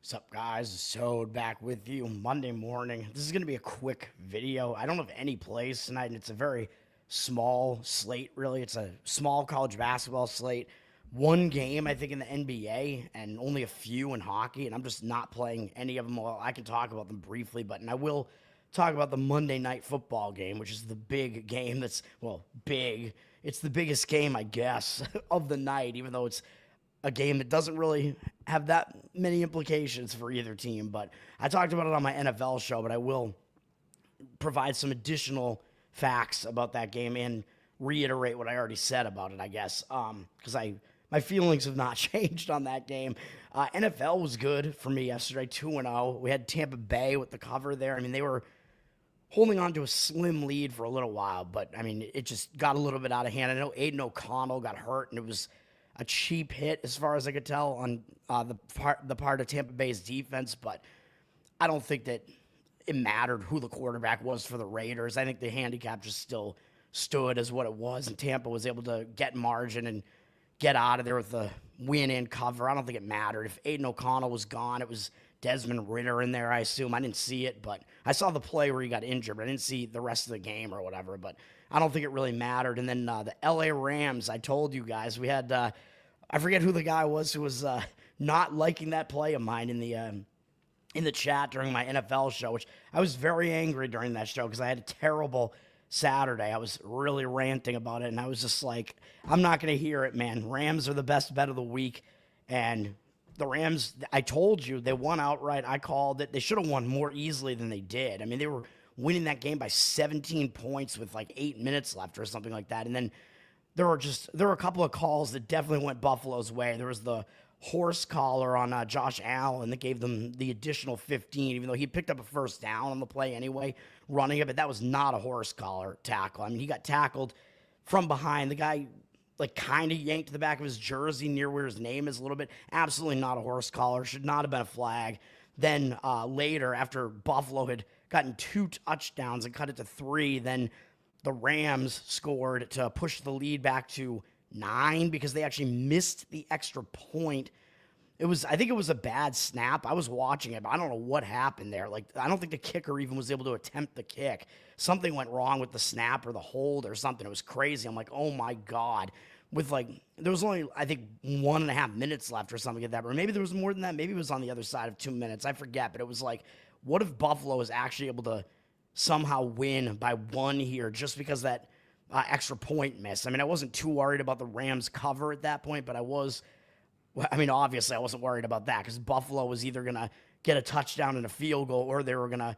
What's up, guys? So back with you Monday morning. This is going to be a quick video. I don't have any plays tonight, and it's a very small slate, really. It's a small college basketball slate. One game, I think, in the NBA, and only a few in hockey, and I'm just not playing any of them. Well, I can talk about them briefly, and I will talk about the Monday night football game, which is the big game that's, well, big. It's the biggest game, I guess, of the night, even though it's a game that doesn't really have that many implications for either team. But I talked about it on my NFL show, but I will provide some additional facts about that game and reiterate what I already said about it, I guess, because my feelings have not changed on that game. NFL was good for me yesterday, 2-0. We had Tampa Bay with the cover there. I mean, they were holding on to a slim lead for a little while, but, I mean, it just got a little bit out of hand. I know Aiden O'Connell got hurt, and it was a cheap hit as far as I could tell on the part of Tampa Bay's defense, but I don't think that it mattered who the quarterback was for the Raiders. I think the handicap just still stood as what it was, and Tampa was able to get margin and get out of there with the win and cover. I don't think it mattered. If Aiden O'Connell was gone, it was Desmond Ridder in there, I assume. I didn't see it, but I saw the play where he got injured, but I didn't see the rest of the game or whatever, but I don't think it really mattered. And then the LA Rams, I told you guys, we had, I forget who the guy was who was not liking that play of mine in the chat during my NFL show, which I was very angry during that show because I had a terrible Saturday. I was really ranting about it, and I was just like, I'm not going to hear it, man. Rams are the best bet of the week, and the Rams, I told you, they won outright. I called it. They should have won more easily than they did. I mean, they were winning that game by 17 points with like 8 minutes left or something like that, and then there were a couple of calls that definitely went Buffalo's way. There was the horse collar on Josh Allen that gave them the additional 15, even though he picked up a first down on the play anyway, running it, but that was not a horse collar tackle. I mean, he got tackled from behind. The guy, like, kind of yanked the back of his jersey near where his name is a little bit. Absolutely not a horse collar. Should not have been a flag. Then later, after Buffalo had gotten 2 touchdowns and cut it to 3, then the Rams scored to push the lead back to 9 because they actually missed the extra point. I think it was a bad snap. I was watching it, but I don't know what happened there. Like, I don't think the kicker even was able to attempt the kick. Something went wrong with the snap or the hold or something. It was crazy. I'm like, oh my God. There was only, I think, 1.5 minutes left or something like that. Or maybe there was more than that. Maybe it was on the other side of 2 minutes. I forget, but it was like, what if Buffalo was actually able to somehow win by 1 here just because that extra point miss? I mean, I wasn't too worried about the Rams cover at that point, but obviously I wasn't worried about that because Buffalo was either going to get a touchdown and a field goal or they were going to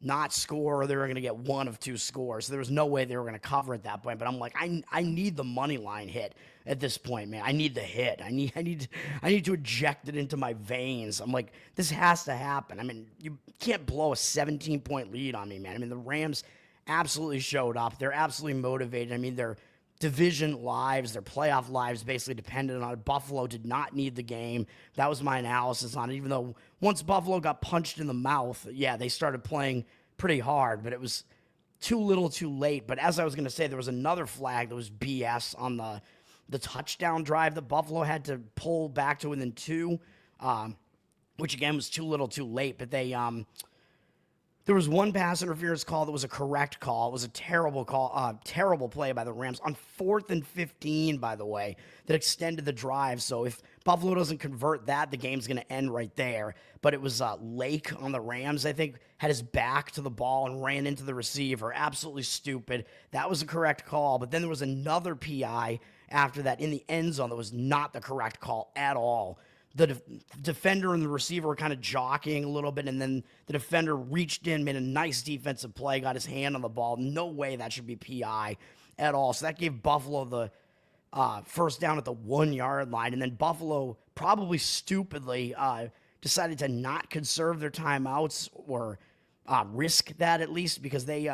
not score or they were going to get one of 2 scores. So there was no way they were going to cover at that point. But I'm like, I need the money line hit at this point, man. I need the hit. I need to inject it into my veins. I'm like, this has to happen. I mean, you can't blow a 17-point lead on me, man. I mean, the Rams absolutely showed up. They're absolutely motivated. I mean, their division lives, their playoff lives basically depended on it. Buffalo did not need the game. That was my analysis on it, even though once Buffalo got punched in the mouth, yeah, they started playing pretty hard, but it was too little too late. But as I was going to say, there was another flag that was BS on the touchdown drive that Buffalo had to pull back to within 2, which again was too little too late. But there was one pass interference call that was a correct call. It was a terrible call, terrible play by the Rams on 4th and 15, by the way, that extended the drive. So if Buffalo doesn't convert that, the game's going to end right there. But it was Lake on the Rams, I think, had his back to the ball and ran into the receiver. Absolutely stupid. That was a correct call. But then there was another PI after that in the end zone that was not the correct call at all. The defender and the receiver were kind of jockeying a little bit, and then the defender reached in, made a nice defensive play, got his hand on the ball. No way that should be PI at all. So that gave Buffalo the first down at the 1-yard line, and then Buffalo probably stupidly decided to not conserve their timeouts or risk that at least because they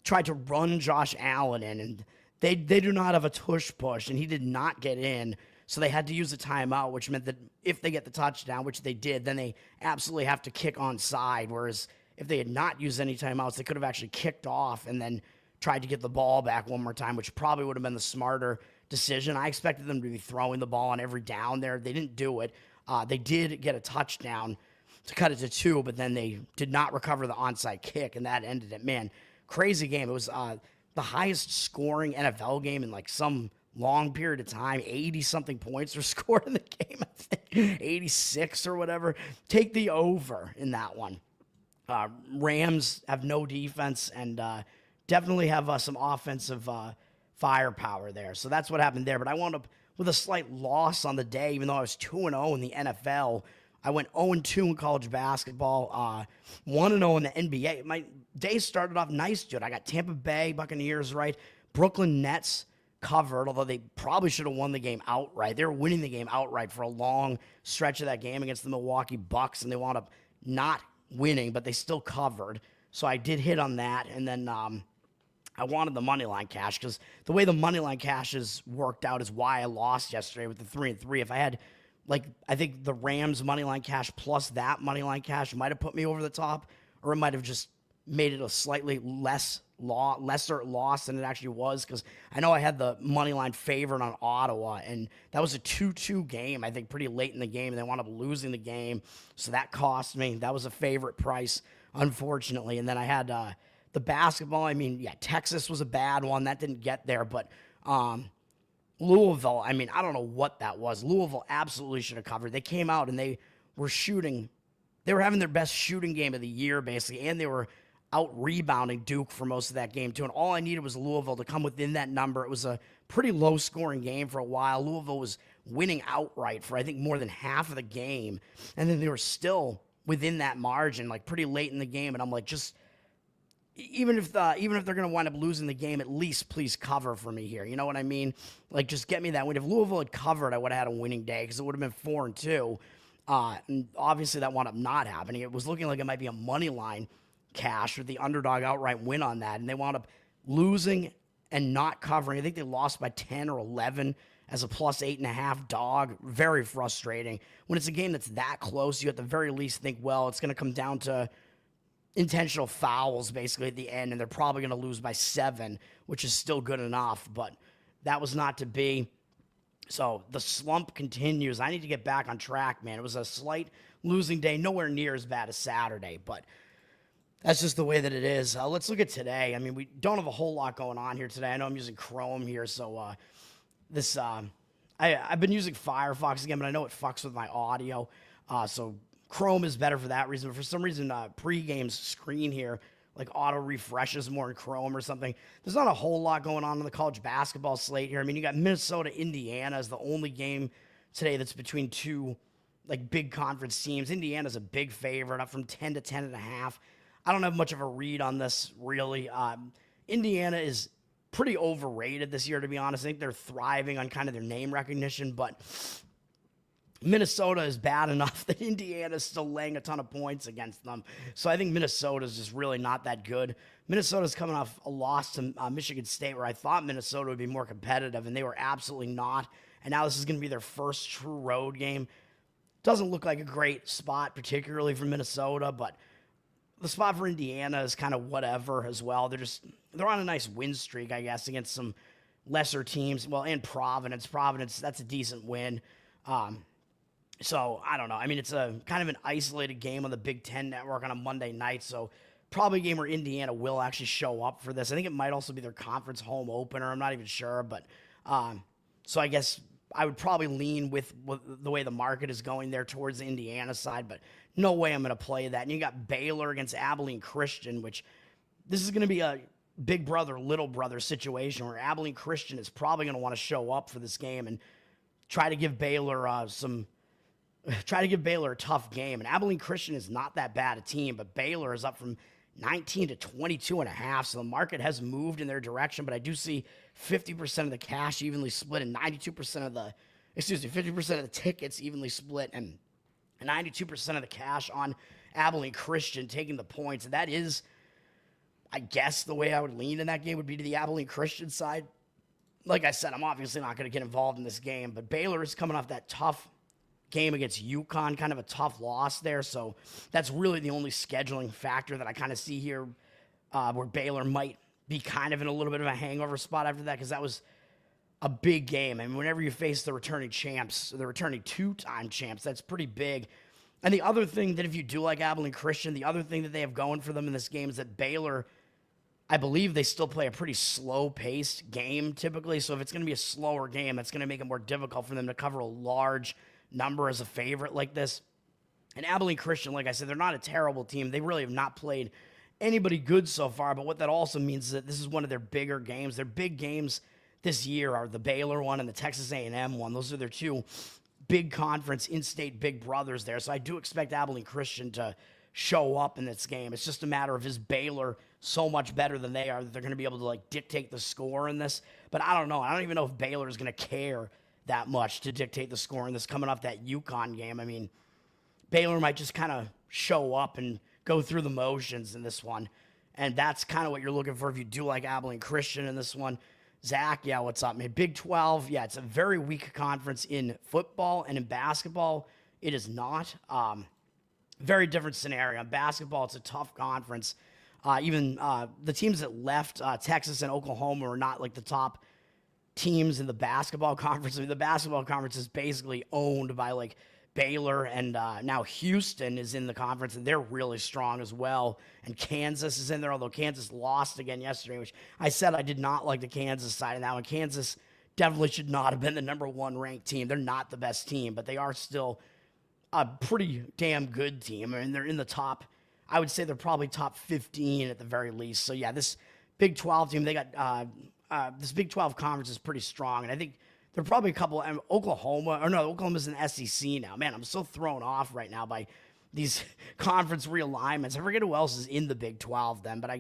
tried to run Josh Allen in, and they do not have a tush push, and he did not get in. So they had to use a timeout, which meant that if they get the touchdown, which they did, then they absolutely have to kick onside. Whereas if they had not used any timeouts, they could have actually kicked off and then tried to get the ball back one more time, which probably would have been the smarter decision. I expected them to be throwing the ball on every down there. They didn't do it. They did get a touchdown to cut it to 2, but then they did not recover the onside kick, and that ended it. Man, crazy game. It was the highest scoring NFL game in like some long period of time. 80-something points were scored in the game, I think. 86 or whatever. Take the over in that one. Rams have no defense and definitely have some offensive firepower there. So that's what happened there. But I wound up with a slight loss on the day, even though I was 2-0 in the NFL. I went 0-2 in college basketball, 1-0 in the NBA. My day started off nice, dude. I got Tampa Bay Buccaneers right. Brooklyn Nets covered, although they probably should have won the game outright. They were winning the game outright for a long stretch of that game against the Milwaukee Bucks, and they wound up not winning, but they still covered. So I did hit on that, and then I wanted the money line cash because the way the money line cash has worked out is why I lost yesterday with the 3-3. If I had, like, I think the Rams money line cash plus that money line cash might have put me over the top, or it might have just made it a slightly lesser loss than it actually was, because I know I had the money line favored on Ottawa, and that was a 2-2 game, I think, pretty late in the game, and they wound up losing the game, so that cost me. That was a favorite price, unfortunately. And then I had the basketball. I mean, yeah, Texas was a bad one. That didn't get there, but Louisville, I mean, I don't know what that was. Louisville absolutely should have covered. They came out and they were shooting. They were having their best shooting game of the year, basically, and they were out-rebounding Duke for most of that game, too. And all I needed was Louisville to come within that number. It was a pretty low-scoring game for a while. Louisville was winning outright for, I think, more than half of the game. And then they were still within that margin, like, pretty late in the game. And I'm like, just even if they're going to wind up losing the game, at least please cover for me here. You know what I mean? Like, just get me that win. If Louisville had covered, I would have had a winning day because it would have been 4-2. And obviously that wound up not happening. It was looking like it might be a money line cash with the underdog outright win on that, and they wound up losing and not covering. I think they lost by 10 or 11 as a plus 8.5 dog. Very frustrating. When it's a game that's that close, you at the very least think, well, it's going to come down to intentional fouls basically at the end, and they're probably going to lose by 7, which is still good enough, but that was not to be. So the slump continues. I need to get back on track, man. It was a slight losing day, nowhere near as bad as Saturday, but that's just the way that it is. Let's look at today. I mean, we don't have a whole lot going on here today. I know I'm using Chrome here, so I've been using Firefox again, but I know it fucks with my audio, so Chrome is better for that reason. But for some reason, pre-game's screen here, like, auto refreshes more in Chrome or something. There's not a whole lot going on in the college basketball slate here. I mean, you got Minnesota, Indiana is the only game today that's between two, like, big conference teams. Indiana's a big favorite, up from 10 to 10.5. I don't have much of a read on this, really. Indiana is pretty overrated this year, to be honest. I think they're thriving on kind of their name recognition, but Minnesota is bad enough that Indiana is still laying a ton of points against them. So I think Minnesota is just really not that good. Minnesota's coming off a loss to Michigan State, where I thought Minnesota would be more competitive, and they were absolutely not. And now this is going to be their first true road game. Doesn't look like a great spot, particularly for Minnesota, but the spot for Indiana is kind of whatever as well. They're on a nice win streak, I guess, against some lesser teams. Well, and Providence, that's a decent win. So I don't know. I mean, it's a kind of an isolated game on the Big Ten Network on a Monday night. So probably a game where Indiana will actually show up for this. I think it might also be their conference home opener. I'm not even sure, but so I guess I would probably lean with the way the market is going there towards the Indiana side, but no way I'm going to play that. And you got Baylor against Abilene Christian, which this is going to be a big brother, little brother situation where Abilene Christian is probably going to want to show up for this game and try to give Baylor a tough game. And Abilene Christian is not that bad a team, but Baylor is up from 19 to 22.5. So the market has moved in their direction, but I do see 50% of the cash evenly split and 50% of the tickets evenly split and 92% of the cash on Abilene Christian taking the points. And that is, I guess, the way I would lean in that game would be to the Abilene Christian side. Like I said, I'm obviously not going to get involved in this game, but Baylor is coming off that tough game against UConn, kind of a tough loss there. So that's really the only scheduling factor that I kind of see here, where Baylor might be kind of in a little bit of a hangover spot after that, because that was a big game. I mean, whenever you face the returning champs, the returning two-time champs, that's pretty big. And the other thing that if you do like Abilene Christian, the other thing that they have going for them in this game is that Baylor, I believe they still play a pretty slow-paced game typically. So if it's going to be a slower game, that's going to make it more difficult for them to cover a large number as a favorite like this. And Abilene Christian, like I said, they're not a terrible team. They really have not played anybody good so far. But what that also means is that this is one of their bigger games. Their big games this year are the Baylor one and the Texas A&M one. Those are their two big conference, in-state big brothers there. So I do expect Abilene Christian to show up in this game. It's just a matter of, is Baylor so much better than they are that they're going to be able to like dictate the score in this? But I don't know. I don't even know if Baylor is going to care that much to dictate the score in this coming off that UConn game. I mean, Baylor might just kind of show up and go through the motions in this one. And that's kind of what you're looking for if you do like Abilene Christian in this one. Zach, yeah, what's up, man? Big 12, yeah, it's a very weak conference in football, and in basketball, it is not. Very different scenario. In basketball, it's a tough conference. Even the teams that left, Texas and Oklahoma, are not like the top teams in the basketball conference. I mean, the basketball conference is basically owned by like Baylor, and now Houston is in the conference, and they're really strong as well. And Kansas is in there, although Kansas lost again yesterday, which I said I did not like the Kansas side of that one. Kansas definitely should not have been the number one ranked team. They're not the best team, but they are still a pretty damn good team. I mean, they're in the top, I would say they're probably top 15 at the very least. So, yeah, this Big 12 team, they got this Big 12 conference is pretty strong, and I think there are probably a couple. Oklahoma's in the SEC now. Man, I'm so thrown off right now by these conference realignments. I forget who else is in the Big 12 then, but I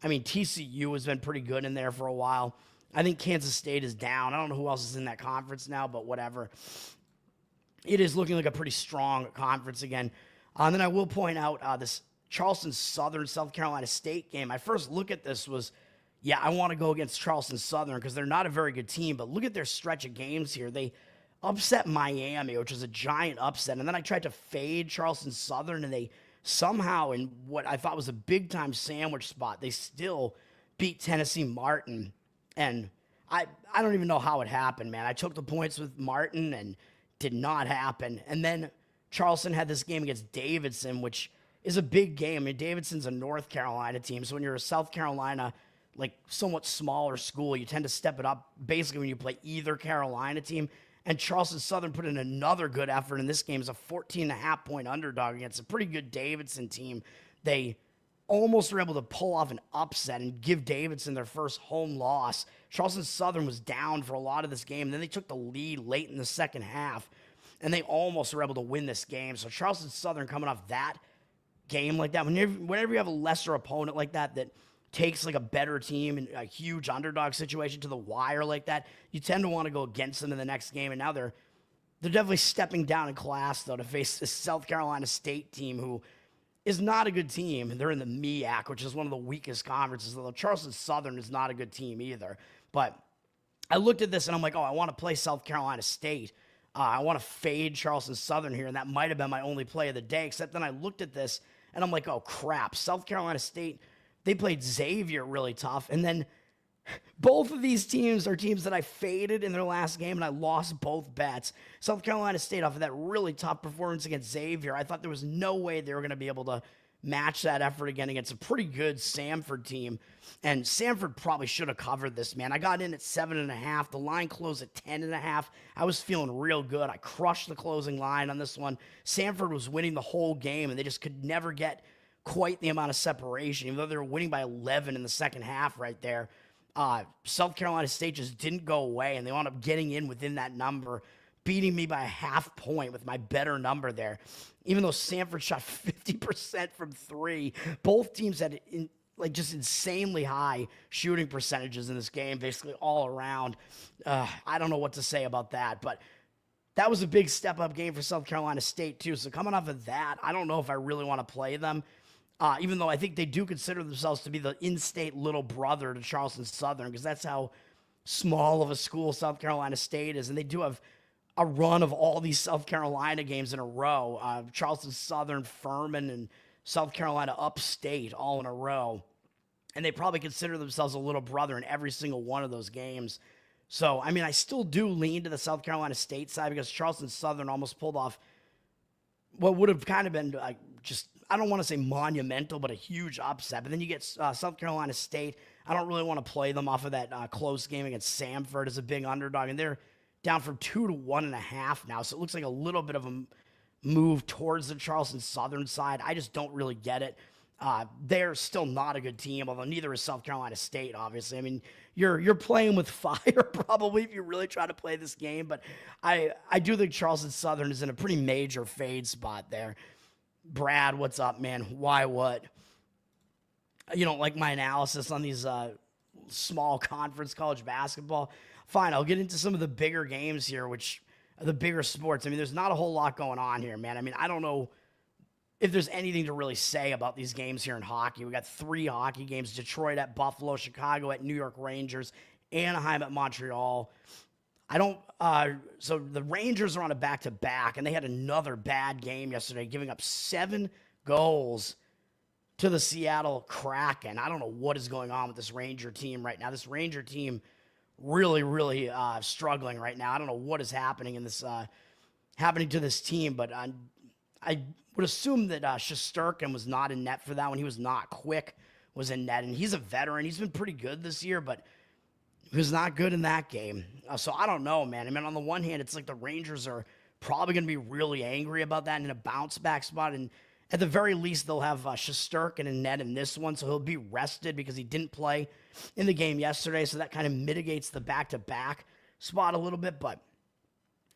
mean, TCU has been pretty good in there for a while. I think Kansas State is down. I don't know who else is in that conference now, but whatever. It is looking like a pretty strong conference again. And then I will point out this Charleston Southern South Carolina State game. My first look at this was, yeah, I want to go against Charleston Southern because they're not a very good team, but look at their stretch of games here. They upset Miami, which was a giant upset, and then I tried to fade Charleston Southern, and they somehow, in what I thought was a big-time sandwich spot, they still beat Tennessee Martin, and I don't even know how it happened, man. I took the points with Martin, and did not happen, and then Charleston had this game against Davidson, which is a big game. I mean, Davidson's a North Carolina team, so when you're a South Carolina like somewhat smaller school, you tend to step it up basically when you play either Carolina team. And Charleston Southern put in another good effort in this game as a 14.5-point underdog against a pretty good Davidson team. They almost were able to pull off an upset and give Davidson their first home loss. Charleston Southern was down for a lot of this game. And then they took the lead late in the second half, and they almost were able to win this game. So Charleston Southern coming off that game like that, whenever you have a lesser opponent like that takes like a better team in a huge underdog situation to the wire like that, you tend to want to go against them in the next game. And now they're definitely stepping down in class, though, to face this South Carolina State team who is not a good team. And they're in the MEAC, which is one of the weakest conferences, although Charleston Southern is not a good team either. But I looked at this and I'm like, oh, I want to play South Carolina State. I want to fade Charleston Southern here, and that might have been my only play of the day, except then I looked at this and I'm like, oh, crap. South Carolina State, they played Xavier really tough, and then both of these teams are teams that I faded in their last game, and I lost both bets. South Carolina State, off of that really tough performance against Xavier, I thought there was no way they were going to be able to match that effort again against a pretty good Samford team. And Samford probably should have covered this, man. I got in at 7.5. The line closed at 10.5. I was feeling real good. I crushed the closing line on this one. Samford was winning the whole game, and they just could never get quite the amount of separation, even though they were winning by 11 in the second half right there. South Carolina State just didn't go away, and they wound up getting in within that number, beating me by a half point with my better number there. Even though Samford shot 50% from three, both teams had just insanely high shooting percentages in this game, basically all around. I don't know what to say about that, but that was a big step-up game for South Carolina State, too. So coming off of that, I don't know if I really want to play them, even though I think they do consider themselves to be the in-state little brother to Charleston Southern, because that's how small of a school South Carolina State is. And they do have a run of all these South Carolina games in a row. Charleston Southern, Furman, and South Carolina Upstate all in a row. And they probably consider themselves a little brother in every single one of those games. So, I mean, I still do lean to the South Carolina State side because Charleston Southern almost pulled off what would have kind of been like just, I don't want to say monumental, but a huge upset. But then you get South Carolina State. I don't really want to play them off of that close game against Samford as a big underdog, and they're down from 2 to 1.5 now. So it looks like a little bit of a move towards the Charleston Southern side. I just don't really get it. They're still not a good team, although neither is South Carolina State, obviously. I mean, you're playing with fire probably if you really try to play this game, but I do think Charleston Southern is in a pretty major fade spot there. Brad, what's up, man? Why what? You don't like my analysis on these small conference college basketball? Fine, I'll get into some of the bigger games here, which are the bigger sports. I mean, there's not a whole lot going on here, man. I mean, I don't know if there's anything to really say about these games here in hockey. We got 3 hockey games: Detroit at Buffalo, Chicago at New York Rangers, Anaheim at Montreal. So the Rangers are on a back-to-back, and they had another bad game yesterday, giving up 7 goals to the Seattle Kraken. I don't know what is going on with this Ranger team right now. This Ranger team really struggling right now. I don't know what is happening in this happening to this team, but I would assume that Shesterkin was not in net for that one. He was not. Quick was in net, and he's a veteran. He's been pretty good this year, but he was not good in that game. So I don't know, man. I mean, on the one hand, it's like the Rangers are probably going to be really angry about that in a bounce-back spot, and at the very least, they'll have Shesterkin in net in this one, so he'll be rested because he didn't play in the game yesterday, so that kind of mitigates the back-to-back spot a little bit, but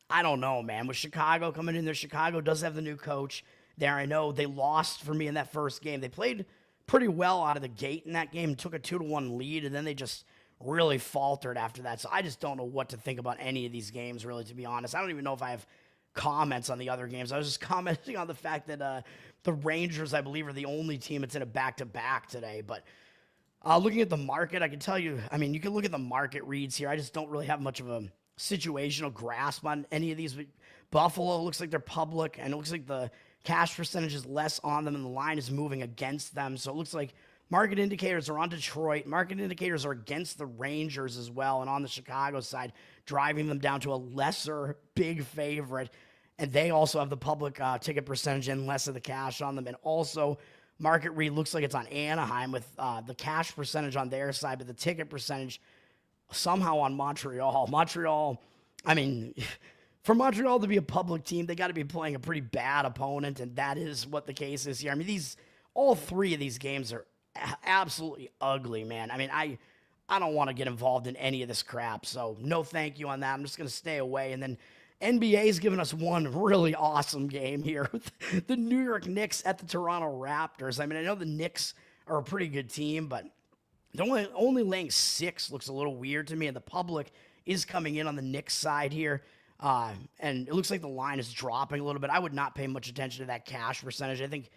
I don't know, man. With Chicago coming in there, Chicago does have the new coach there. I know they lost for me in that first game. They played pretty well out of the gate in that game, took a 2-1 lead, and then they just really faltered after that. So I just don't know what to think about any of these games, really, to be honest. I don't even know if I have comments on the other games. I was just commenting on the fact that the Rangers, I believe, are the only team that's in a back-to-back today. But looking at the market, I can tell you, I mean, you can look at the market reads here. I just don't really have much of a situational grasp on any of these. Buffalo looks like they're public, and it looks like the cash percentage is less on them, and the line is moving against them. So it looks like market indicators are on Detroit. Market indicators are against the Rangers as well, and on the Chicago side, driving them down to a lesser big favorite. And they also have the public ticket percentage and less of the cash on them. And also, market read looks like it's on Anaheim with the cash percentage on their side, but the ticket percentage somehow on Montreal. Montreal, I mean, for Montreal to be a public team, they got to be playing a pretty bad opponent, and that is what the case is here. I mean, all 3 of these games are absolutely ugly, man. I mean, I don't want to get involved in any of this crap, so no thank you on that. I'm just going to stay away. And then NBA's given us one really awesome game here with the New York Knicks at the Toronto Raptors. I mean, I know the Knicks are a pretty good team, but they're only laying 6 looks a little weird to me, and the public is coming in on the Knicks side here. And it looks like the line is dropping a little bit. I would not pay much attention to that cash percentage. I think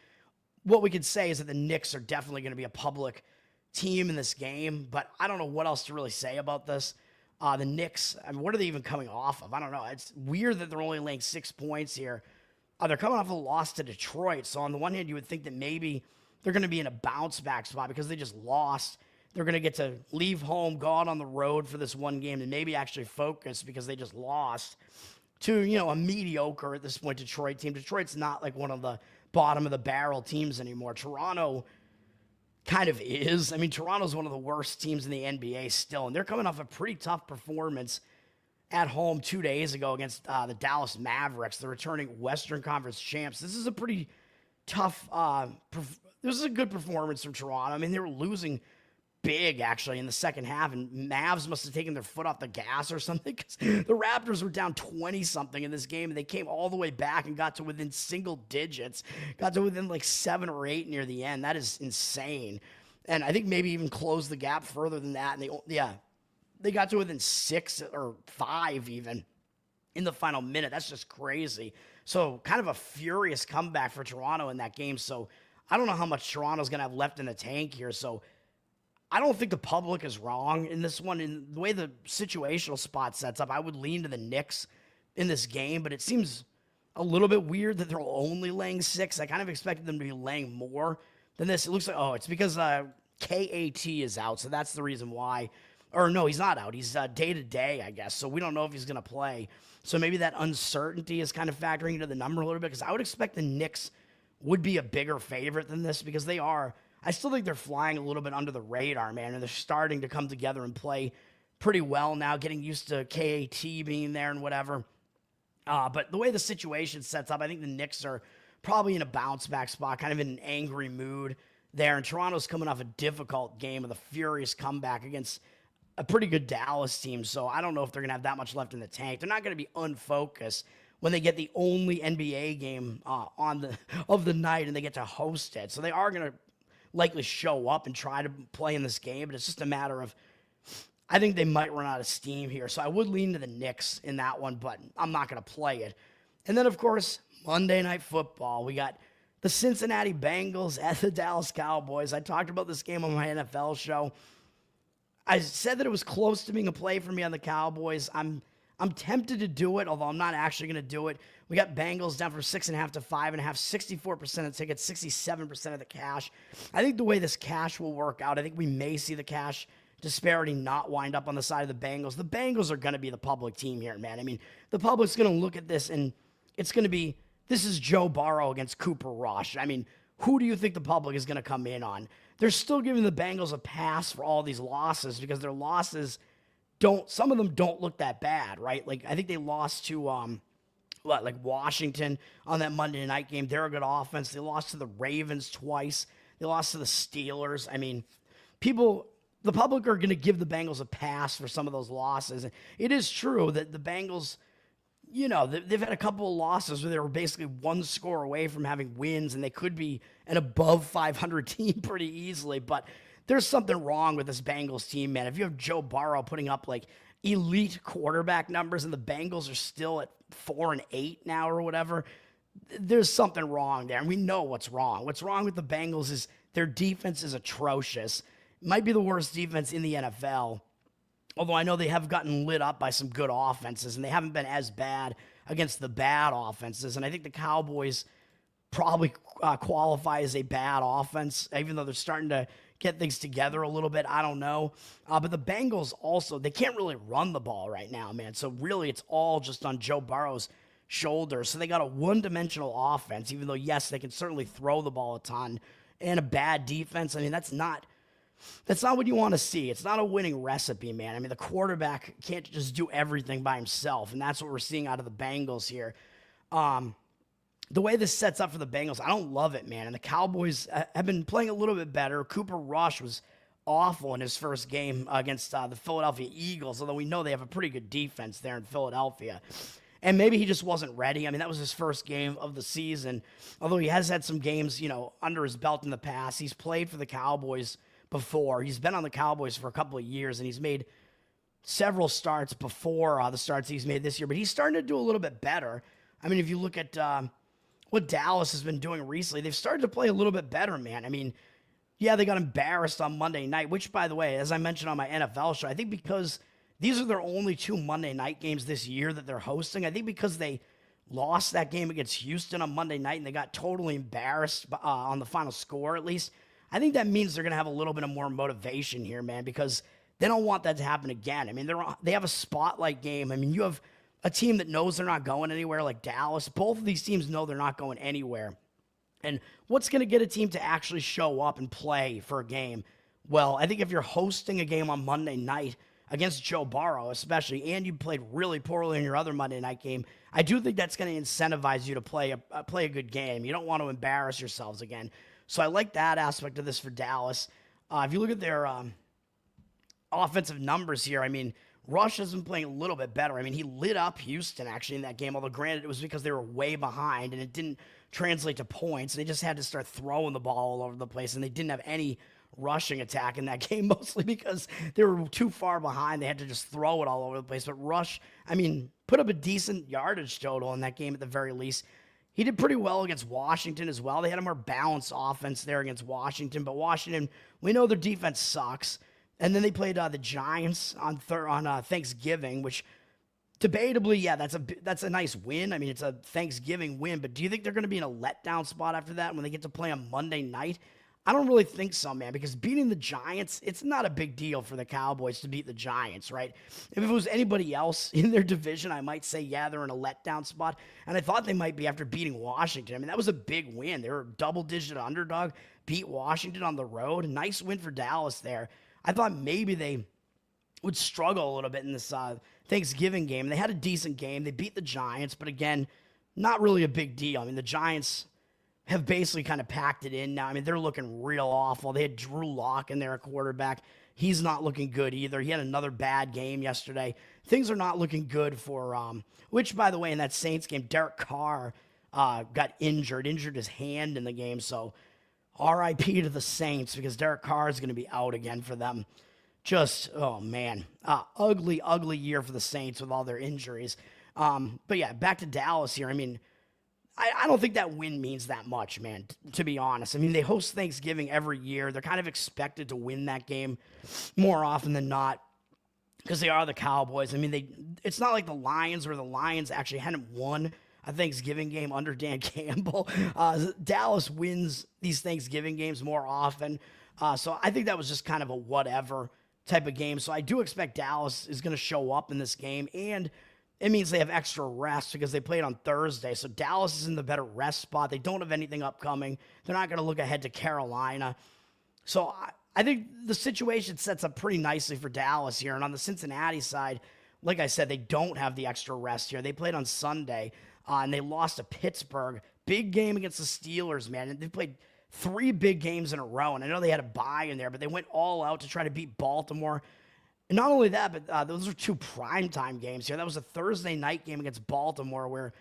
what we could say is that the Knicks are definitely going to be a public team in this game, but I don't know what else to really say about this. The Knicks, I mean, what are they even coming off of? I don't know. It's weird that they're only laying 6 points here. They're coming off a loss to Detroit, so on the one hand, you would think that maybe they're going to be in a bounce-back spot because they just lost. They're going to get to leave home, go out on the road for this one game, and maybe actually focus because they just lost to, a mediocre at this point Detroit team. Detroit's not like one of the bottom-of-the-barrel teams anymore. Toronto kind of is. I mean, Toronto's one of the worst teams in the NBA still, and they're coming off a pretty tough performance at home 2 days ago against the Dallas Mavericks, the returning Western Conference champs. This is a pretty tough, this is a good performance from Toronto. I mean, they were losing big, actually, in the second half, and Mavs must have taken their foot off the gas or something because the Raptors were down 20-something in this game, and they came all the way back and got to within single digits, got to within like 7 or 8 near the end. That is insane. And I think maybe even closed the gap further than that, and they got to within 6 or 5 even in the final minute. That's just crazy. So kind of a furious comeback for Toronto in that game. So I don't know how much Toronto's going to have left in the tank here. So I don't think the public is wrong in this one. In the way the situational spot sets up, I would lean to the Knicks in this game, but it seems a little bit weird that they're only laying 6. I kind of expected them to be laying more than this. It looks like, it's because KAT is out, so that's the reason why. Or no, he's not out. He's day to day, I guess. So we don't know if he's going to play. So maybe that uncertainty is kind of factoring into the number a little bit, because I would expect the Knicks would be a bigger favorite than this, because they are. I still think they're flying a little bit under the radar, man, and they're starting to come together and play pretty well now, getting used to KAT being there and whatever. But the way the situation sets up, I think the Knicks are probably in a bounce back spot, kind of in an angry mood there. And Toronto's coming off a difficult game with a furious comeback against a pretty good Dallas team. So I don't know if they're going to have that much left in the tank. They're not going to be unfocused when they get the only NBA game of the night and they get to host it. So they are going to likely show up and try to play in this game, but it's just a matter of, I think they might run out of steam here. So I would lean to the Knicks in that one, but I'm not going to play it. And then, of course, Monday Night Football. We got the Cincinnati Bengals at the Dallas Cowboys. I talked about this game on my NFL show. I said that it was close to being a play for me on the Cowboys. I'm tempted to do it, although I'm not actually going to do it. We got Bengals down from 6.5 to 5.5, 64% of tickets, 67% of the cash. I think the way this cash will work out, I think we may see the cash disparity not wind up on the side of the Bengals. The Bengals are going to be the public team here, man. I mean, the public's going to look at this, and it's going to be, this is Joe Burrow against Cooper Rush. I mean, who do you think the public is going to come in on? They're still giving the Bengals a pass for all these losses, because their losses some of them don't look that bad, right? Like, I think they lost to, Washington on that Monday night game. They're a good offense. They lost to the Ravens twice. They lost to the Steelers. I mean, the public are going to give the Bengals a pass for some of those losses. It is true that the Bengals, they've had a couple of losses where they were basically one score away from having wins, and they could be an above 500 team pretty easily. But there's something wrong with this Bengals team, man. If you have Joe Burrow putting up like elite quarterback numbers and the Bengals are still at 4-8 now or whatever, there's something wrong there. And we know what's wrong. What's wrong with the Bengals is their defense is atrocious. Might be the worst defense in the NFL. Although I know they have gotten lit up by some good offenses, and they haven't been as bad against the bad offenses. And I think the Cowboys probably qualify as a bad offense, even though they're starting to get things together a little bit. I don't know. But the Bengals also, they can't really run the ball right now, man. So really, it's all just on Joe Burrow's shoulders. So they got a one-dimensional offense, even though, yes, they can certainly throw the ball a ton, and a bad defense. I mean, that's not what you want to see. It's not a winning recipe, man. I mean, the quarterback can't just do everything by himself, and that's what we're seeing out of the Bengals here. The way this sets up for the Bengals, I don't love it, man. And the Cowboys have been playing a little bit better. Cooper Rush was awful in his first game against the Philadelphia Eagles, although we know they have a pretty good defense there in Philadelphia. And maybe he just wasn't ready. I mean, that was his first game of the season, although he has had some games, under his belt in the past. He's played for the Cowboys before. He's been on the Cowboys for a couple of years, and he's made several starts before the starts he's made this year, but he's starting to do a little bit better. I mean, if you look at what Dallas has been doing recently, they've started to play a little bit better, man. I mean, yeah, they got embarrassed on Monday night, which, by the way, as I mentioned on my NFL show, I think because these are their only 2 Monday night games this year that they're hosting, I think because they lost that game against Houston on Monday night and they got totally embarrassed on the final score, at least, I think that means they're going to have a little bit of more motivation here, man, because they don't want that to happen again. I mean, they have a spotlight game. I mean, you have a team that knows they're not going anywhere like Dallas. Both of these teams know they're not going anywhere. And what's going to get a team to actually show up and play for a game? Well, I think if you're hosting a game on Monday night against Joe Burrow especially, and you played really poorly in your other Monday night game, I do think that's going to incentivize you to play a good game. You don't want to embarrass yourselves again. So I like that aspect of this for Dallas. If you look at their offensive numbers here, I mean, Rush has been playing a little bit better. I mean, he lit up Houston, actually, in that game, although granted, it was because they were way behind, and it didn't translate to points. They just had to start throwing the ball all over the place, and they didn't have any rushing attack in that game, mostly because they were too far behind. They had to just throw it all over the place. But Rush, I mean, put up a decent yardage total in that game at the very least. He did pretty well against Washington as well. They had a more balanced offense there against Washington, but Washington, we know their defense sucks. And then they played the Giants on Thanksgiving, which debatably, yeah, that's a nice win. I mean, it's a Thanksgiving win, but do you think they're going to be in a letdown spot after that when they get to play on Monday night? I don't really think so, man, because beating the Giants, it's not a big deal for the Cowboys to beat the Giants, right? If it was anybody else in their division, I might say, yeah, they're in a letdown spot. And I thought they might be after beating Washington. I mean, that was a big win. They were a double-digit underdog, beat Washington on the road. Nice win for Dallas there. I thought maybe they would struggle a little bit in this Thanksgiving game. They had a decent game. They beat the Giants, but again, not really a big deal. I mean, the Giants have basically kind of packed it in now. I mean, they're looking real awful. They had Drew Lock in there, a quarterback. He's not looking good either. He had another bad game yesterday. Things are not looking good for, which, by the way, in that Saints game, Derek Carr got injured his hand in the game. So RIP to the Saints, because Derek Carr is going to be out again for them. Just, oh, man, ugly, ugly year for the Saints with all their injuries. But, yeah, back to Dallas here. I mean, I don't think that win means that much, man, to be honest. I mean, they host Thanksgiving every year. They're kind of expected to win that game more often than not because they are the Cowboys. I mean, it's not like the Lions, where the Lions actually hadn't won a Thanksgiving game under Dan Campbell. Dallas wins these Thanksgiving games more often. So I think that was just kind of a whatever type of game. So I do expect Dallas is going to show up in this game, and it means they have extra rest because they played on Thursday. So Dallas is in the better rest spot. They don't have anything upcoming. They're not going to look ahead to Carolina. So I think the situation sets up pretty nicely for Dallas here. And on the Cincinnati side, like I said, they don't have the extra rest here. They played on Sunday, and they lost to Pittsburgh. Big game against the Steelers, man. And they played 3 big games in a row. And I know they had a bye in there, but they went all out to try to beat Baltimore. And not only that, but those are 2 primetime games here. That was a Thursday night game against Baltimore, where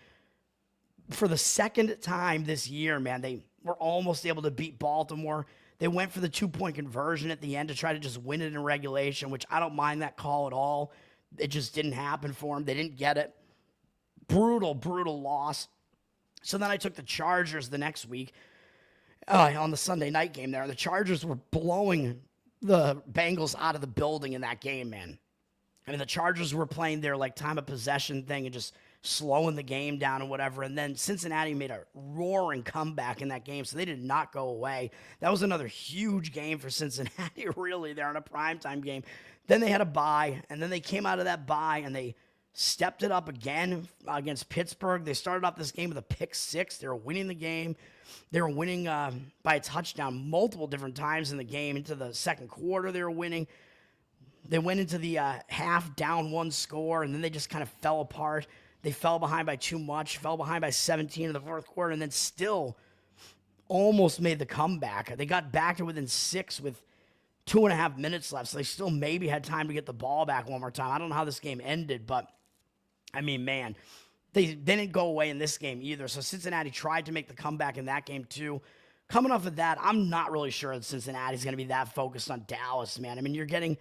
for the second time this year, man, they were almost able to beat Baltimore. They went for the 2-point conversion at the end to try to just win it in regulation, which I don't mind that call at all. It just didn't happen for them. They didn't get it. Brutal, brutal loss. So then I took the Chargers the next week on the Sunday night game there. The Chargers were blowing the Bengals out of the building in that game, man. I mean, the Chargers were playing their like time of possession thing and just slowing the game down and whatever. And then Cincinnati made a roaring comeback in that game, so they did not go away. That was another huge game for Cincinnati, really. They're in a primetime game. Then they had a bye, and then they came out of that bye, and they stepped it up again against Pittsburgh. They started off this game with a pick 6. They were winning the game. They were winning by a touchdown multiple different times in the game. Into the second quarter, they were winning. They went into the half down 1 score, and then they just kind of fell apart. They fell behind by too much, fell behind by 17 in the fourth quarter, and then still almost made the comeback. They got back to within 6 with 2.5 minutes left, so they still maybe had time to get the ball back one more time. I don't know how this game ended, but, I mean, man, they didn't go away in this game either. So Cincinnati tried to make the comeback in that game too. Coming off of that, I'm not really sure that Cincinnati's going to be that focused on Dallas, man. I mean, you're getting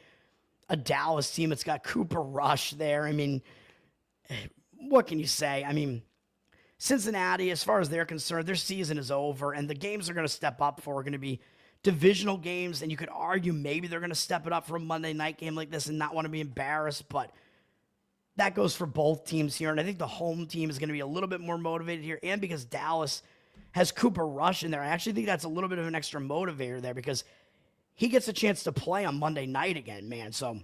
a Dallas team that's got Cooper Rush there. I mean, what can you say? I mean, Cincinnati, as far as they're concerned, their season is over, and the games they're going to step up for are going to be divisional games, and you could argue maybe they're going to step it up for a Monday night game like this and not want to be embarrassed, but that goes for both teams here, and I think the home team is going to be a little bit more motivated here, and because Dallas has Cooper Rush in there, I actually think that's a little bit of an extra motivator there because he gets a chance to play on Monday night again, man, so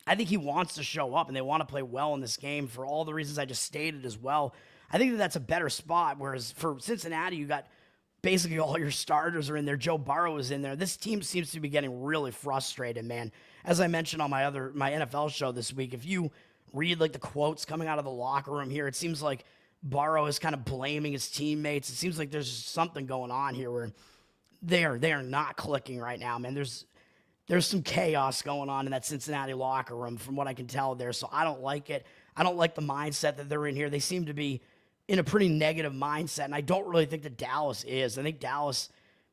I think he wants to show up, and they want to play well in this game for all the reasons I just stated as well. I think that that's a better spot, whereas for Cincinnati, you got basically all your starters are in there. Joe Burrow is in there. This team seems to be getting really frustrated, man. As I mentioned on my NFL show this week, if you read like the quotes coming out of the locker room here, it seems like Burrow is kind of blaming his teammates. It seems like there's something going on here where they are not clicking right now, man. There's some chaos going on in that Cincinnati locker room from what I can tell there, so I don't like it. I don't like the mindset that they're in here. They seem to be in a pretty negative mindset, and I don't really think that Dallas is. I think Dallas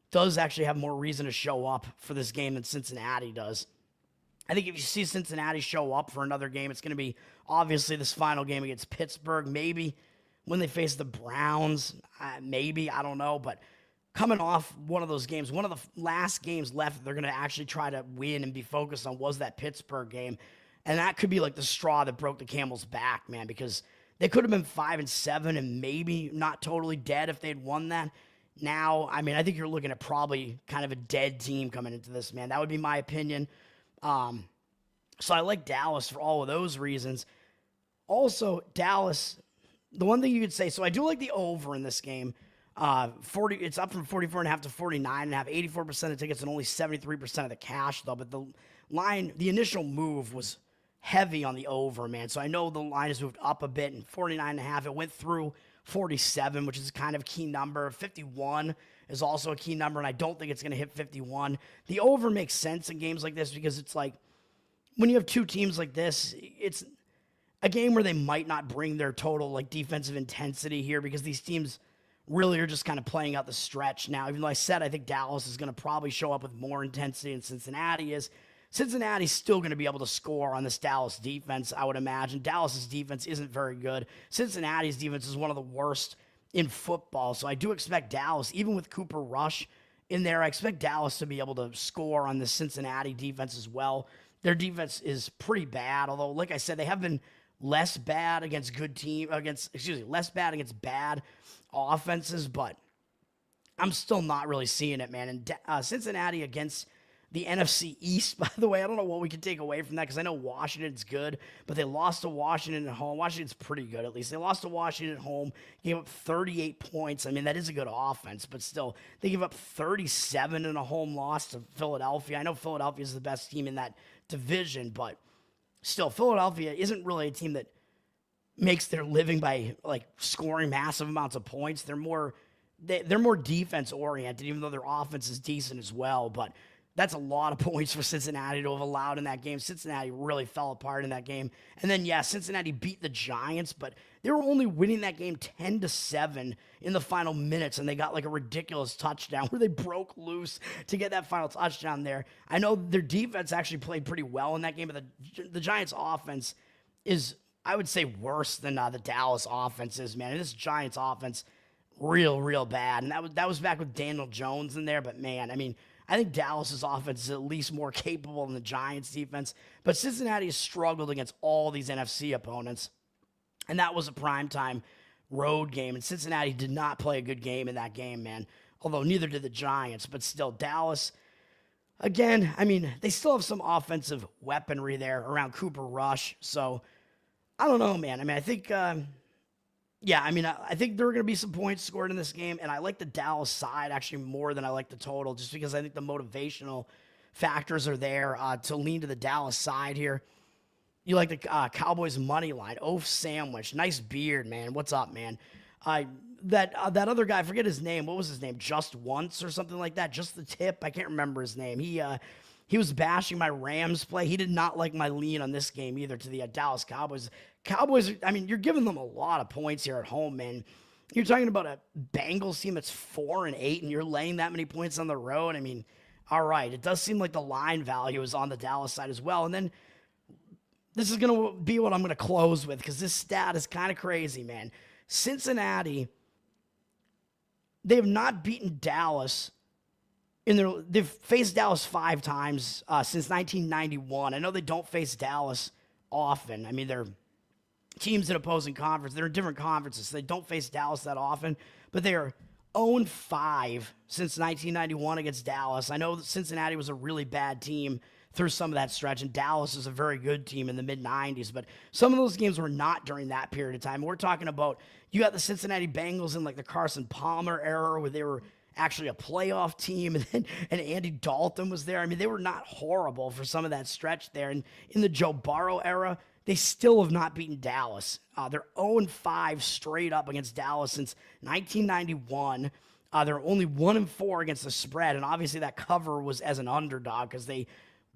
does actually have more reason to show up for this game than Cincinnati does. I think if you see Cincinnati show up for another game, it's going to be obviously this final game against Pittsburgh, maybe when they face the Browns, maybe, I don't know, but coming off one of those games, one of the last games left that they're going to actually try to win and be focused on was that Pittsburgh game, and that could be like the straw that broke the camel's back, man, because they could have been 5-7 and maybe not totally dead if they'd won that. now, I mean, I think you're looking at probably kind of a dead team coming into this, man. That would be my opinion. So I like Dallas for all of those reasons. Also, Dallas, the one thing you could say, so I do like the over in this game. 40, it's up from 44.5 to 49.5, 84% of tickets and only 73% of the cash, though. But the line, the initial move was heavy on the over, man. So I know the line has moved up a bit, and 49.5, it went through 47, which is kind of a key number. 51 is also a key number, and I don't think it's going to hit 51. The over makes sense in games like this because it's like, when you have two teams like this, it's a game where they might not bring their total like defensive intensity here because these teams really are just kind of playing out the stretch now. Even though I said I think Dallas is going to probably show up with more intensity than Cincinnati is, Cincinnati's still going to be able to score on this Dallas defense, I would imagine. Dallas's defense isn't very good. Cincinnati's defense is one of the worst in football. So I do expect Dallas, even with Cooper Rush in there, I expect Dallas to be able to score on the Cincinnati defense as well. Their defense is pretty bad, although, like I said, they have been less bad against less bad against bad offenses, but I'm still not really seeing it, man. And Cincinnati against the NFC East, by the way, I don't know what we can take away from that because I know Washington's good, but they lost to Washington at home. Washington's pretty good, at least. They lost to Washington at home, gave up 38 points. I mean, that is a good offense, but still, they give up 37 in a home loss to Philadelphia. I know Philadelphia is the best team in that division, but still, Philadelphia isn't really a team that makes their living by like scoring massive amounts of points. They're more defense oriented, even though their offense is decent as well. But that's a lot of points for Cincinnati to have allowed in that game. Cincinnati really fell apart in that game. And then, yeah, Cincinnati beat the Giants, but they were only winning that game 10-7 in the final minutes, and they got like a ridiculous touchdown where they broke loose to get that final touchdown there. I know their defense actually played pretty well in that game, but the Giants' offense is, I would say, worse than the Dallas offense is, man. And this Giants' offense, real bad. And that was back with Daniel Jones in there, but man, I mean, I think Dallas's offense is at least more capable than the Giants' defense. But Cincinnati has struggled against all these NFC opponents. And that was a primetime road game. And Cincinnati did not play a good game in that game, man. Although neither did the Giants. But still, Dallas, again, I mean, they still have some offensive weaponry there around Cooper Rush. So, I don't know, man. I mean, I think... I think there are going to be some points scored in this game, and I like the Dallas side actually more than I like the total, just because I think the motivational factors are there to lean to the Dallas side here. You like the Cowboys money line, Oaf Sandwich, nice beard, man. What's up, man? That other guy, I forget his name. What was his name? Just Once or something like that. Just the Tip. I can't remember his name. He was bashing my Rams play. He did not like my lean on this game either to the Dallas Cowboys. Cowboys, I mean, you're giving them a lot of points here at home, man. You're talking about a Bengals team that's 4-8, and you're laying that many points on the road. I mean, all right. It does seem like the line value is on the Dallas side as well. And then this is going to be what I'm going to close with because this stat is kind of crazy, man. Cincinnati, they have not beaten Dallas. They've faced Dallas 5 times since 1991. I know they don't face Dallas often. I mean, they're teams in opposing conference. They're in different conferences, so they don't face Dallas that often. But they are 0-5 since 1991 against Dallas. I know that Cincinnati was a really bad team through some of that stretch, and Dallas is a very good team in the mid-90s. But some of those games were not during that period of time. We're talking about, you got the Cincinnati Bengals in like the Carson Palmer era where they were actually a playoff team, and Andy Dalton was there. I mean, they were not horrible for some of that stretch there. And in the Joe Burrow era, they still have not beaten Dallas. They're 0-5 straight up against Dallas since 1991. They're only 1-4 against the spread, and obviously that cover was as an underdog because they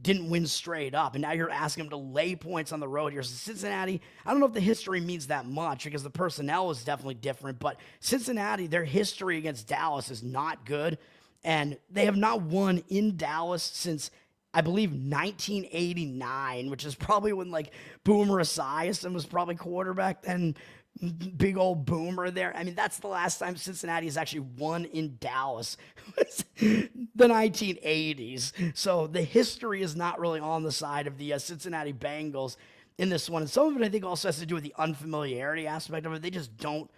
didn't win straight up. And now you're asking them to lay points on the road here. So Cincinnati, I don't know if the history means that much because the personnel is definitely different, but Cincinnati, their history against Dallas is not good. And they have not won in Dallas since, I believe, 1989, which is probably when like Boomer Esiason was probably quarterback then. Big old Boomer there. I mean, that's the last time Cincinnati has actually won in Dallas. The 1980s. So the history is not really on the side of the Cincinnati Bengals in this one. And some of it, I think, also has to do with the unfamiliarity aspect of it. They just don't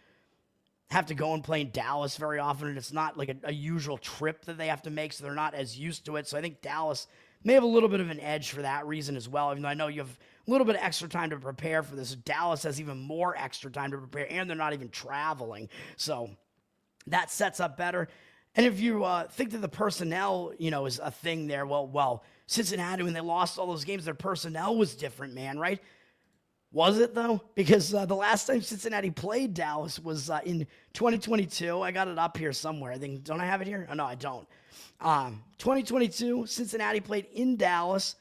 have to go and play in Dallas very often, and it's not like a usual trip that they have to make, so they're not as used to it. So I think Dallas may have a little bit of an edge for that reason as well, even though I know you have a little bit of extra time to prepare for this. Dallas has even more extra time to prepare, and they're not even traveling. So that sets up better. And if you think that the personnel, is a thing there, well, Cincinnati, when they lost all those games, their personnel was different, man, right? Was it, though? Because the last time Cincinnati played Dallas was in 2022. I got it up here somewhere. Don't I have it here? Oh, no, I don't. 2022, Cincinnati played in Dallas.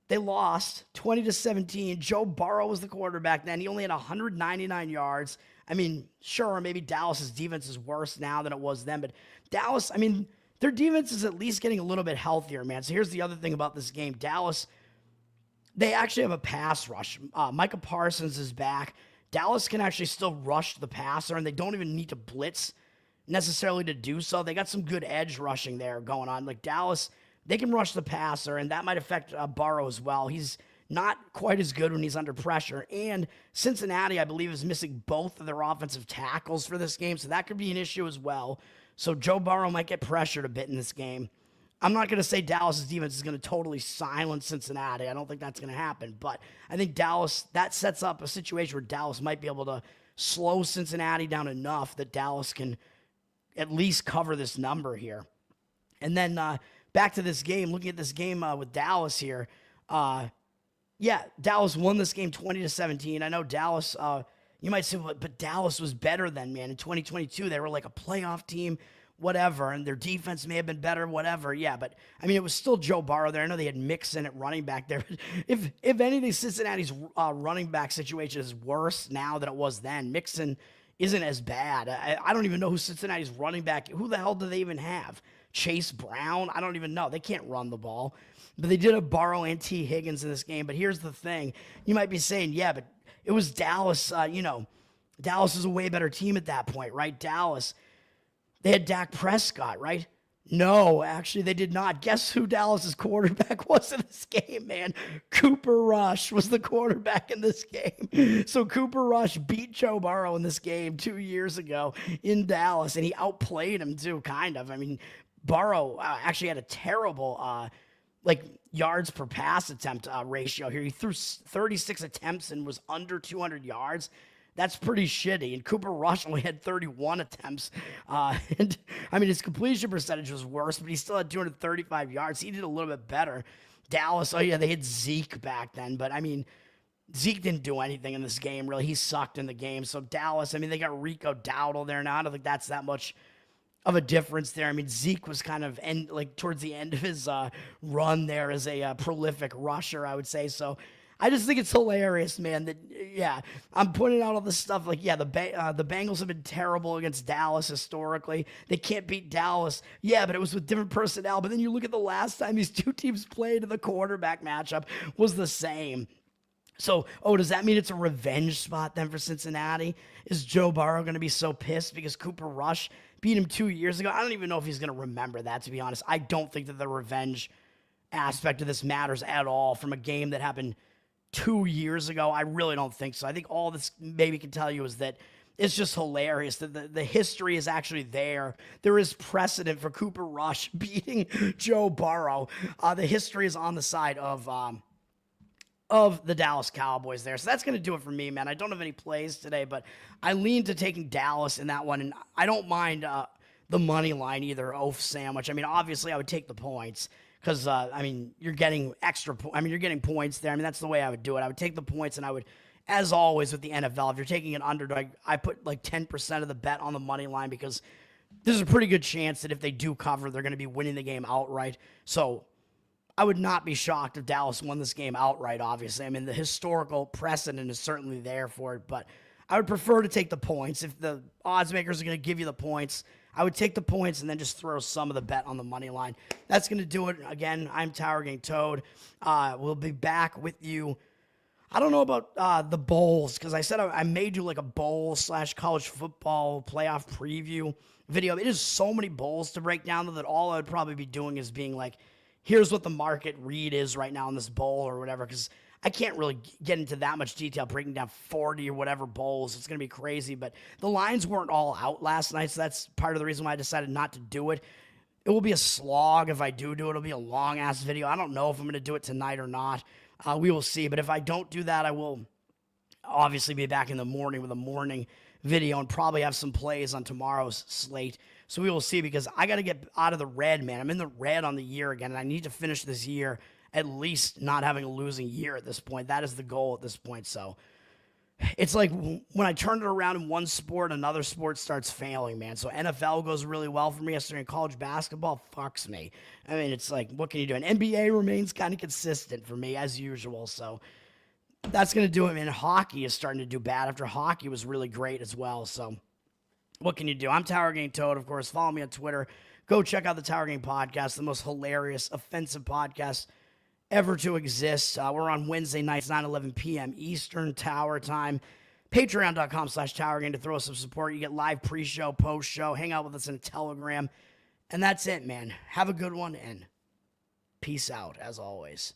They lost 20-17. Joe Burrow was the quarterback then. He only had 199 yards. I mean, sure, maybe Dallas's defense is worse now than it was then, but Dallas, I mean, their defense is at least getting a little bit healthier, man. So here's the other thing about this game. Dallas, they actually have a pass rush. Micah Parsons is back. Dallas can actually still rush the passer, and they don't even need to blitz necessarily to do so. They got some good edge rushing there going on. Like Dallas, they can rush the passer, and that might affect Burrow as well. He's not quite as good when he's under pressure. And Cincinnati, I believe, is missing both of their offensive tackles for this game, so that could be an issue as well. So Joe Burrow might get pressured a bit in this game. I'm not going to say Dallas' defense is going to totally silence Cincinnati. I don't think that's going to happen. But I think Dallas, that sets up a situation where Dallas might be able to slow Cincinnati down enough that Dallas can at least cover this number here. And then back to this game, looking at this game with Dallas here. Dallas won this game 20-17. I know Dallas, you might say, but Dallas was better then, man. In 2022, they were like a playoff team, whatever, and their defense may have been better, whatever. Yeah, but I mean, it was still Joe Burrow there. I know they had Mixon at running back there. If anything, Cincinnati's running back situation is worse now than it was then. Mixon isn't as bad. I don't even know who Cincinnati's running back. Who the hell do they even have? Chase Brown? I don't even know. They can't run the ball. But they did have Burrow and T. Higgins in this game. But here's the thing. You might be saying, yeah, but it was Dallas. Dallas was a way better team at that point, right? Dallas, they had Dak Prescott, right? No, actually, they did not. Guess who Dallas's quarterback was in this game, man? Cooper Rush was the quarterback in this game. So Cooper Rush beat Joe Burrow in this game 2 years ago in Dallas, and he outplayed him too, kind of. I mean, Burrow actually had a terrible yards per pass attempt ratio here. He threw 36 attempts and was under 200 yards. That's pretty shitty. And Cooper Rush only had 31 attempts. And I mean, his completion percentage was worse, but he still had 235 yards. He did a little bit better. Dallas, they had Zeke back then. But I mean, Zeke didn't do anything in this game, really. He sucked in the game. So Dallas, I mean, they got Rico Dowdle there now. I don't think that's that much of a difference there. I mean, Zeke was kind of towards the end of his run there as a prolific rusher, I would say. So I just think it's hilarious, man, that, I'm pointing out all this stuff. Like, the Bengals have been terrible against Dallas historically. They can't beat Dallas. Yeah, but it was with different personnel. But then you look at the last time these two teams played, and the quarterback matchup was the same. So, does that mean it's a revenge spot then for Cincinnati? Is Joe Burrow going to be so pissed because Cooper Rush beat him 2 years ago? I don't even know if he's going to remember that, to be honest. I don't think that the revenge aspect of this matters at all from a game that happened 2 years ago. I really don't think so. I think all this maybe can tell you is that it's just hilarious that the history is actually there. There is precedent for Cooper Rush beating Joe Burrow. The history is on the side of the Dallas Cowboys there. So that's going to do it for me, man. I don't have any plays today, but I lean to taking Dallas in that one, and I don't mind the money line either, oaf sandwich. I mean, obviously, I would take the points because, you're getting you're getting points there. I mean, that's the way I would do it. I would take the points, and I would, as always with the NFL, if you're taking an underdog, I put like 10% of the bet on the money line because there's a pretty good chance that if they do cover, they're going to be winning the game outright. So I would not be shocked if Dallas won this game outright, obviously. I mean, the historical precedent is certainly there for it, but I would prefer to take the points. If the odds makers are going to give you the points, I would take the points and then just throw some of the bet on the money line. That's going to do it. Again, I'm Tower Gang Toad. We'll be back with you. I don't know about the bowls, because I said I may do like a bowl/college football playoff preview video. It is so many bowls to break down that all I would probably be doing is being like, here's what the market read is right now in this bowl or whatever, because I can't really get into that much detail breaking down 40 or whatever bowls. It's going to be crazy, but the lines weren't all out last night, so that's part of the reason why I decided not to do it. It will be a slog if I do it. It'll be a long-ass video. I don't know if I'm going to do it tonight or not. We will see, but if I don't do that, I will obviously be back in the morning with a morning video and probably have some plays on tomorrow's slate. So we will see, because I got to get out of the red, man. I'm in the red on the year again, and I need to finish this year at least not having a losing year at this point. That is the goal at this point. So it's like when I turn it around in one sport, another sport starts failing, man. So NFL goes really well for me yesterday, and college basketball fucks me. I mean, it's like, what can you do? And NBA remains kind of consistent for me as usual. So that's going to do it, man. Hockey is starting to do bad after hockey was really great as well. So what can you do? I'm Tower Gang Toad, of course. Follow me on Twitter. Go check out the Tower Gang Podcast, the most hilarious, offensive podcast ever to exist. We're on Wednesday nights, 9-11 p.m. Eastern Tower Time. Patreon.com/Tower Gang to throw us some support. You get live pre-show, post-show. Hang out with us in a Telegram. And that's it, man. Have a good one, and peace out, as always.